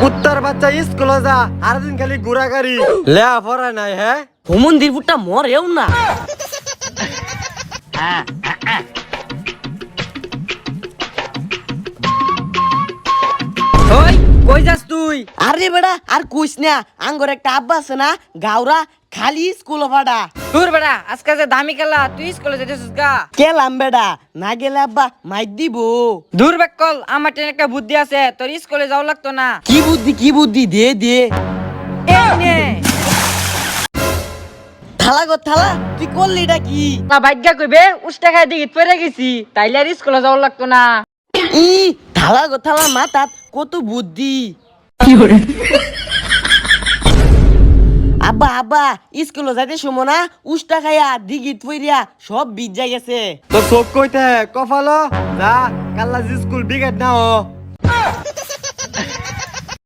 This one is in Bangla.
কুত্তার বাচ্চা স্কুলে যা আর দিন খালি ঘোরাঘুরি লেয়া পড়া নাই হ্যাঁ হুমন্দির ফুটটা মরেও না। ওই কই যাস তুই? আরে বেড়া আর কইস না, আঙ্গর একটা আব্বা আছে না গাওরা, খালি স্কুল ভাড়া। দূর বেটা, আজকে যে দামি খেলা তুই স্কুলে যেতেছিস গা? গেলাম বেড়া, না গেলে আব্বা মাইর দিব। দূর বেকল, আমার টেন একটা বুদ্ধি আছে, তোর স্কুলে যাওয়া লাগতো না। কি বুদ্ধি দে দে। এই নে। থালা গো থালা, তুই করলি এটা কি? না ভাগ্যা কইবে উস্তা খাই দিগিত পড়ে গেছি, তাইলে আর স্কুলে যাওয়া লাগতো না। ই থালা গো থালা, মাথাত কত বুদ্ধি। আব্বা আব্বা স্কুলে যাইতে সময় না উষ্টা খাইয়া দিগিত পইরা সব ভিজা গেছে। তো চোখ কইতে কফালো যা কাল্লা স্কুল বিগেট না ও